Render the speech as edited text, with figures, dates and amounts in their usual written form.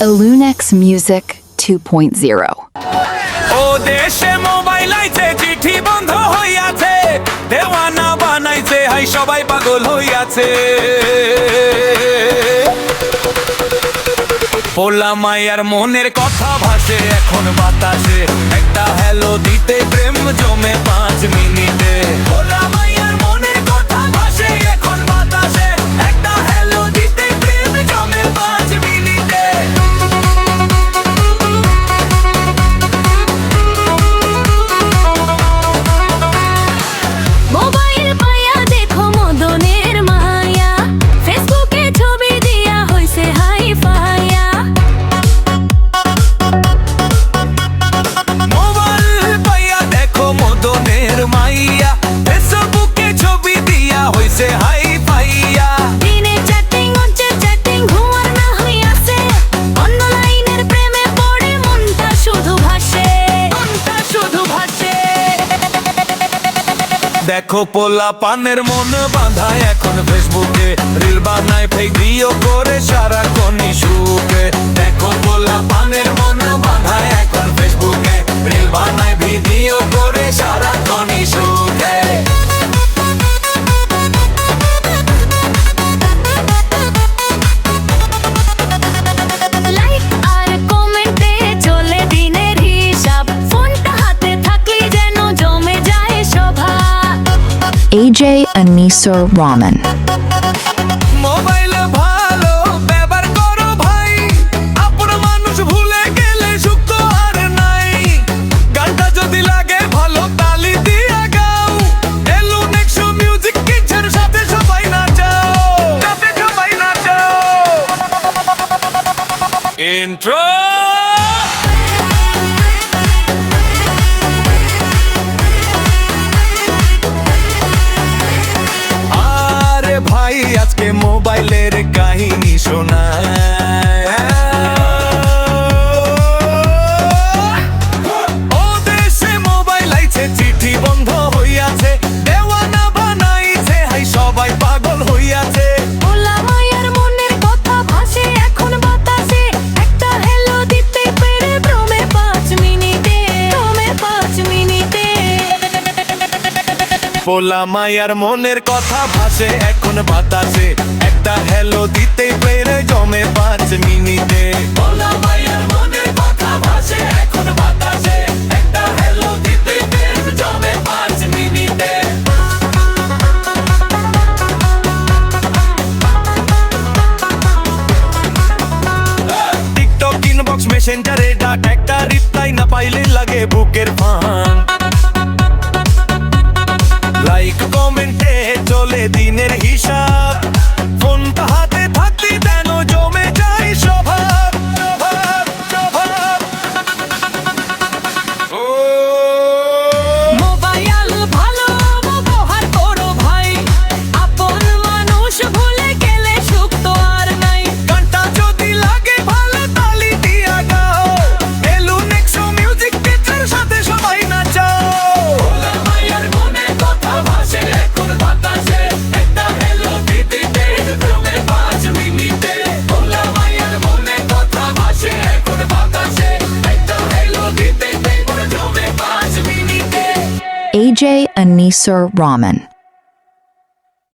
Illunex Music 2.0 ও দেশে mobile আইছে চিঠি বন্ধ হইয়াছে দেওয়ানা বানাইছে হাই সবাই পাগল হইয়াছে পোলা মায়ার মনের কথা ভাসে এখন বাতাসে একটা হ্যালো দিতে প্রেম জমে 5 মিনিটে পোলা মায়ার মনের কথা ভাসে এখন বাতাসে একটা হ্যালো দিতে প্রেম জমে 5 মিনিটে মোবাইল পায়া দেখো মদনের মায়া ফেসবুকে ছবি দিয়া হইছে হাই ফায়া মোবাইল পাইয়া দেখো মদনের মাইয়া ফেসবুকে ছবি দিয়া হইছে হাই ফাইয়া দিনে চ্যাটিং হচ্ছে চ্যাটিং ঘুমার না হইয়াছে অন্য লাইনের প্রেমে পড়ে মনটা শুধু ভাসে দেখো পোলা পানের মন বাঁধা এখন ফেসবুকে রিল বানায় ভিডিও করে সারাক্ষণ সুখে দেখো পোলা পানের মন বাঁধা এখন ফেসবুকে রিল বানায় ভিডিও করে সারাক্ষণ সুখে লাইক আর কমেন্টে চলে দিনের হিসাব ফোনটা হাতে থাকলে যেন জমে যায় শোভা AJ Anisor Rahman মোবাইল ভালো ব্যবহার করো ভাই আপন মানুষ ভুলে গেলে সুখ তো আর নাই গানটা যদি লাগে ভালো তালি দিয়া গাও Illunex মিউজিক কিচের সাথে সবাই নাচাও ইন্ট্রো আরে ভাই আজকে মোবাইলের কাহিনী শোনায় ও দেশে মোবাইল আইছে চিঠি বন্ধ হইয়াছে দেওয়ানা বানাইছে হাই সবাই পাগল হইয়াছে পোলা মায়ার মনের কথা ভাসে এখন বাতাসে একটা হ্যালো দিতে পেরে ভ্রমে 5 মিনিটে পোলা মায়ার মনের কথা ভাসে এখন বাতাসে একটা হ্যালো দিতে পেরে জমে 5 মিনিটে পোলা মায়ার মনের কথা ভাসে এখন বাতাসে একটা হ্যালো দিতে পেরে জমে 5 মিনিটে টিকটক ইনবক্স মেসেঞ্জারে ডাক একটা রিপ্লাই না পাইলে লাগে বুকের ফান লাইক কমেন্টে চলে দিনের হিসাব ফোনটা হাতে থাকলে যেন জমে যায় স্বভাব ও মোবাইল ভালো ব্যবহার করো ভাই আপন মানুষ ভুলে গেলে সুখ তো আর নাই গানটা যদি লাগে ভালো তালি দিয়া গাও Illunex মিউজিক কিচের সাথে সবাই নাচাও পোলা মায়ার মনে কথা ভাসে এখন বাতাসে একটা হ্যালো দিতে পেরে জমে 5 মিনিটে পোলা মায়ার মনে কথা ভাসে এখন বাতাসে একটা হ্যালো দিতে পেরে জমে 5 মিনিটে AJ Anisor Rahman